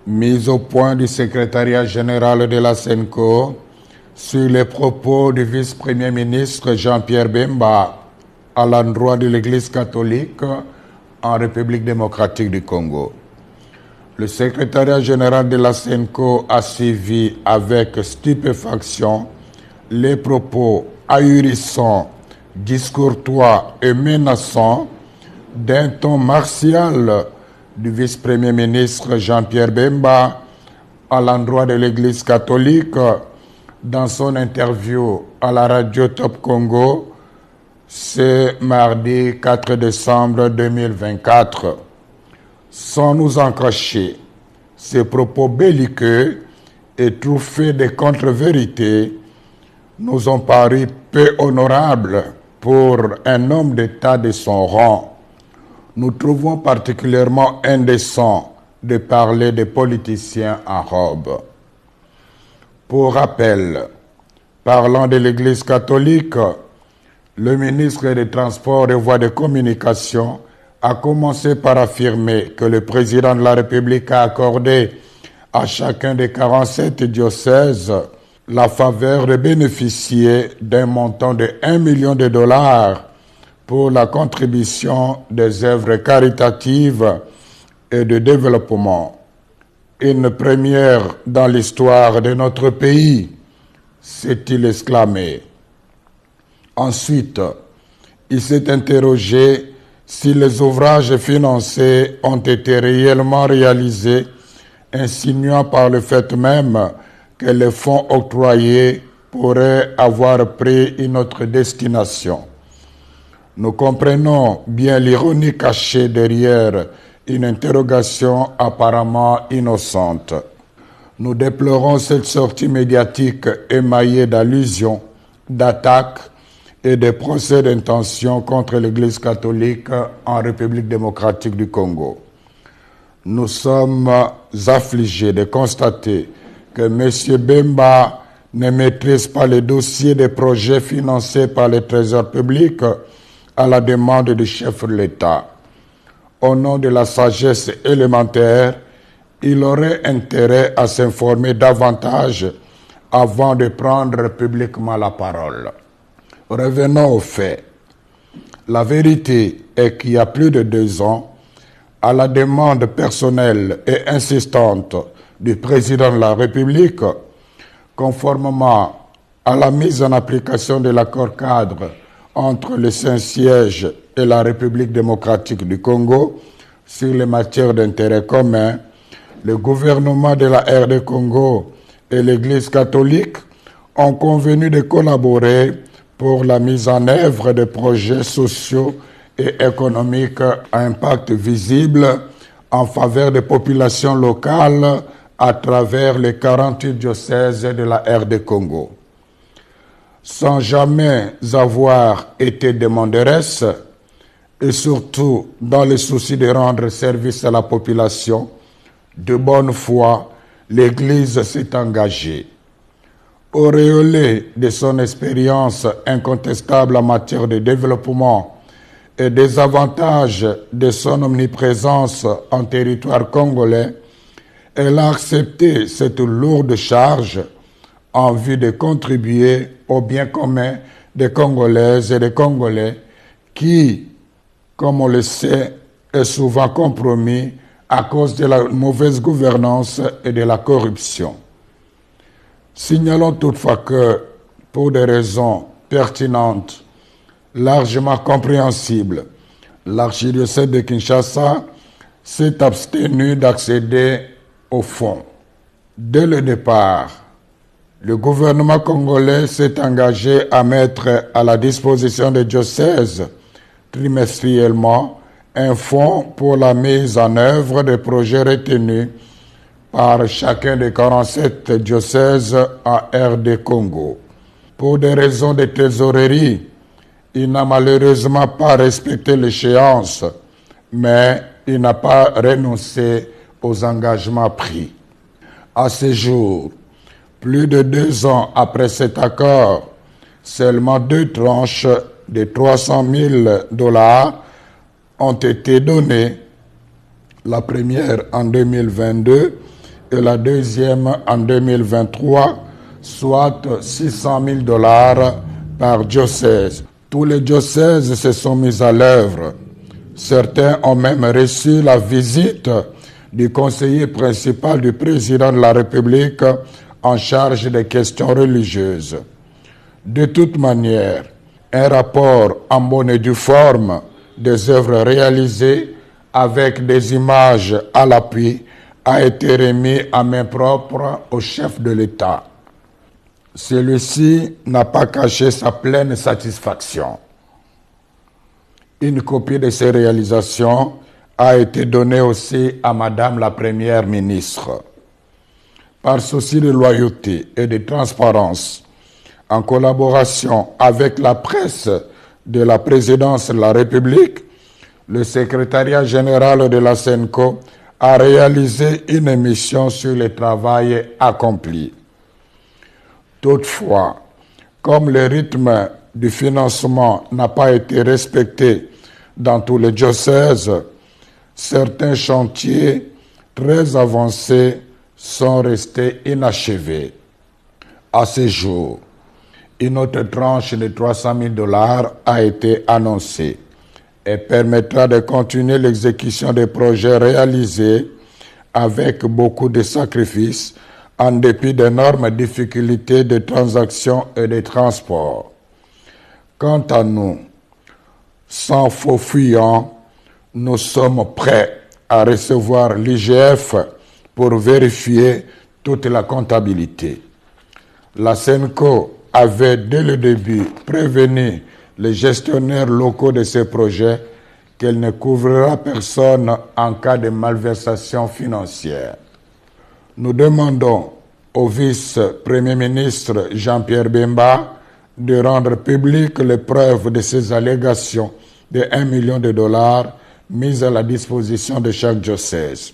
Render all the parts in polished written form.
Mise au point du secrétariat général de la SENCO sur les propos du vice-premier ministre Jean-Pierre Bemba à l'endroit de l'Église catholique en République démocratique du Congo. Le secrétariat général de la SENCO a suivi avec stupéfaction les propos ahurissants, discourtois et menaçants d'un ton martial du vice-premier ministre Jean-Pierre Bemba à l'endroit de l'Église catholique dans son interview à la radio Top Congo ce mardi 4 décembre 2024. Sans nous en cacher, ces propos belliqueux et truffés de contre-vérités nous ont paru peu honorables pour un homme d'État de son rang. Nous trouvons particulièrement indécent de parler des politiciens en robe. Pour rappel, parlant de l'Église catholique, le ministre des Transports et Voies de Communication a commencé par affirmer que le président de la République a accordé à chacun des 47 diocèses la faveur de bénéficier d'un montant de 1 million de dollars pour la contribution des œuvres caritatives et de développement. Une première dans l'histoire de notre pays, s'est-il exclamé. Ensuite, il s'est interrogé si les ouvrages financés ont été réellement réalisés, insinuant par le fait même que les fonds octroyés pourraient avoir pris une autre destination. Nous comprenons bien l'ironie cachée derrière une interrogation apparemment innocente. Nous déplorons cette sortie médiatique émaillée d'allusions, d'attaques et de procès d'intention contre l'Église catholique en République démocratique du Congo. Nous sommes affligés de constater que M. Bemba ne maîtrise pas les dossiers des projets financés par le Trésor public à la demande du chef de l'État. Au nom de la sagesse élémentaire, il aurait intérêt à s'informer davantage avant de prendre publiquement la parole. Revenons aux faits. La vérité est qu'il y a plus de 2 ans, à la demande personnelle et insistante du président de la République, conformément à la mise en application de l'accord cadre entre le Saint-Siège et la République démocratique du Congo sur les matières d'intérêt commun, le gouvernement de la RD Congo et l'Église catholique ont convenu de collaborer pour la mise en œuvre de projets sociaux et économiques à impact visible en faveur des populations locales à travers les 48 diocèses de la RD Congo. Sans jamais avoir été demanderesse, et surtout dans le souci de rendre service à la population, de bonne foi, l'Église s'est engagée. Auréolée de son expérience incontestable en matière de développement et des avantages de son omniprésence en territoire congolais, elle a accepté cette lourde charge en vue de contribuer au bien commun des Congolaises et des Congolais qui, comme on le sait, est souvent compromis à cause de la mauvaise gouvernance et de la corruption. Signalons toutefois que, pour des raisons pertinentes, largement compréhensibles, l'archidiocèse de Kinshasa s'est abstenu d'accéder au fonds. Dès le départ, le gouvernement congolais s'est engagé à mettre à la disposition des diocèses trimestriellement un fonds pour la mise en œuvre des projets retenus par chacun des 47 diocèses en RD Congo. Pour des raisons de trésorerie, il n'a malheureusement pas respecté l'échéance, mais il n'a pas renoncé aux engagements pris. À ce jour, plus de 2 ans après cet accord, seulement 2 tranches de 300 000 dollars ont été données, la première en 2022 et la deuxième en 2023, soit $600,000 par diocèse. Tous les diocèses se sont mis à l'œuvre. Certains ont même reçu la visite du conseiller principal du président de la République en charge des questions religieuses. De toute manière, un rapport en bonne et due forme des œuvres réalisées avec des images à l'appui a été remis à main propre au chef de l'État. Celui-ci n'a pas caché sa pleine satisfaction. Une copie de ces réalisations a été donnée aussi à Madame la Première ministre. Par souci de loyauté et de transparence, en collaboration avec la presse de la présidence de la République, le secrétariat général de la SENCO a réalisé une émission sur le travail accompli. Toutefois, comme le rythme du financement n'a pas été respecté dans tous les diocèses, certains chantiers très avancés sont restés inachevés. À ce jour, une autre tranche de $300,000 a été annoncée et permettra de continuer l'exécution des projets réalisés avec beaucoup de sacrifices en dépit d'énormes difficultés de transaction et de transport. Quant à nous, sans faux fuyant, nous sommes prêts à recevoir l'IGF pour vérifier toute la comptabilité. La SENCO avait dès le début prévenu les gestionnaires locaux de ces projets qu'elle ne couvrira personne en cas de malversation financière. Nous demandons au vice-premier ministre Jean-Pierre Bemba de rendre publiques les preuves de ces allégations de $1 million mises à la disposition de chaque diocèse.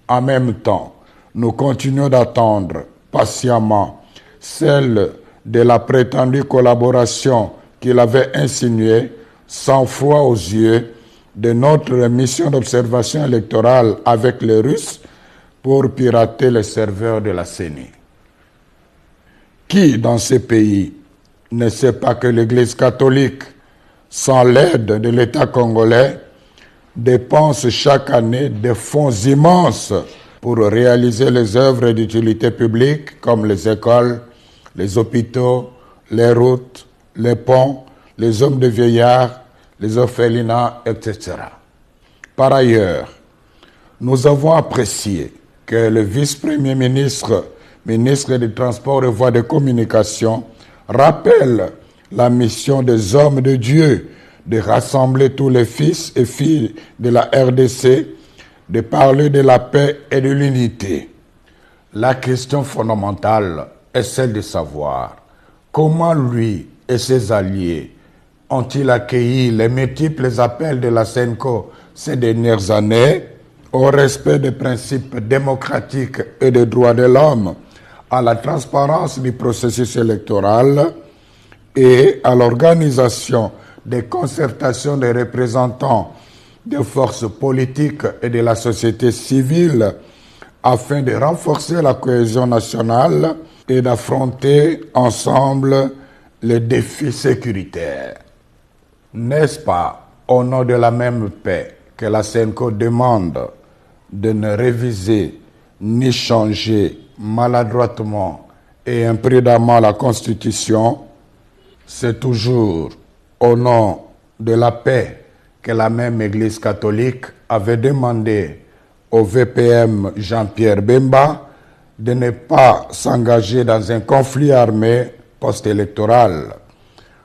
En même temps, nous continuons d'attendre patiemment celle de la prétendue collaboration qu'il avait insinuée, sans foi aux yeux, de notre mission d'observation électorale avec les Russes pour pirater les serveurs de la CENI. Qui dans ces pays ne sait pas que l'Église catholique, sans l'aide de l'État congolais, dépense chaque année des fonds immenses pour réaliser les œuvres d'utilité publique comme les écoles, les hôpitaux, les routes, les ponts, les hommes de vieillards, les orphelinats, etc. Par ailleurs, nous avons apprécié que le vice-premier ministre, ministre des Transports et Voies de Communication, rappelle la mission des hommes de Dieu de rassembler tous les fils et filles de la RDC, de parler de la paix et de l'unité. La question fondamentale est celle de savoir comment lui et ses alliés ont-ils accueilli les multiples appels de la SENCO ces dernières années au respect des principes démocratiques et des droits de l'homme, à la transparence du processus électoral et à l'organisation des concertations des représentants des forces politiques et de la société civile afin de renforcer la cohésion nationale et d'affronter ensemble les défis sécuritaires. N'est-ce pas au nom de la même paix que la SENCO demande de ne réviser ni changer maladroitement et imprudemment la Constitution? C'est toujours au nom de la paix que la même Église catholique avait demandé au VPM Jean-Pierre Bemba de ne pas s'engager dans un conflit armé post-électoral.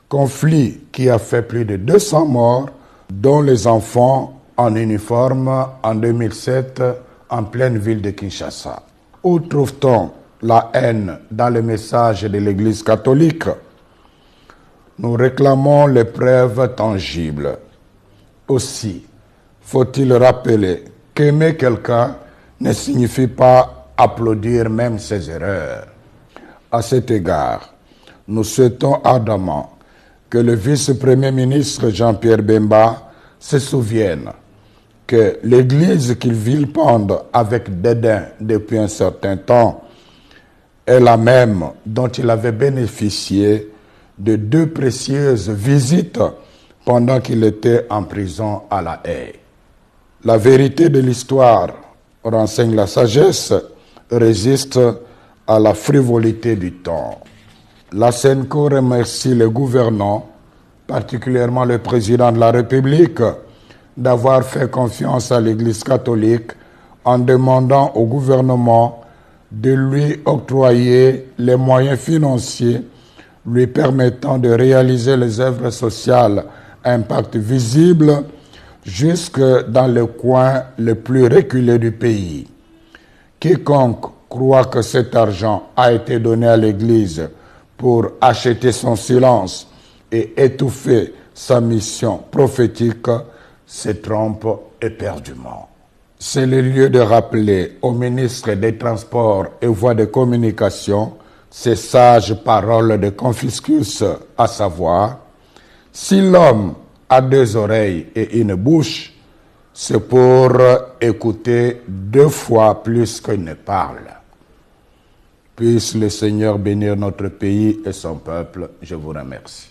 Conflit qui a fait plus de 200 morts, dont les enfants en uniforme en 2007 en pleine ville de Kinshasa. Où trouve-t-on la haine dans le message de l'Église catholique? Nous réclamons les preuves tangibles. Aussi, faut-il rappeler qu'aimer quelqu'un ne signifie pas applaudir même ses erreurs. À cet égard, nous souhaitons ardemment que le vice-premier ministre Jean-Pierre Bemba se souvienne que l'Église qu'il vilipende avec dédain depuis un certain temps est la même dont il avait bénéficié de 2 précieuses visites pendant qu'il était en prison à La Haye. La vérité de l'histoire renseigne la sagesse, résiste à la frivolité du temps. La SENCO remercie les gouvernants, particulièrement le président de la République, d'avoir fait confiance à l'Église catholique en demandant au gouvernement de lui octroyer les moyens financiers lui permettant de réaliser les œuvres sociales à impact visible jusque dans les coins les plus reculés du pays. Quiconque croit que cet argent a été donné à l'Église pour acheter son silence et étouffer sa mission prophétique se trompe éperdument. C'est le lieu de rappeler au ministre des Transports et Voies de Communication ces sages paroles de Confucius, à savoir: si l'homme a 2 oreilles et une bouche, c'est pour écouter 2 fois plus qu'il ne parle. Puisse le Seigneur bénir notre pays et son peuple. Je vous remercie.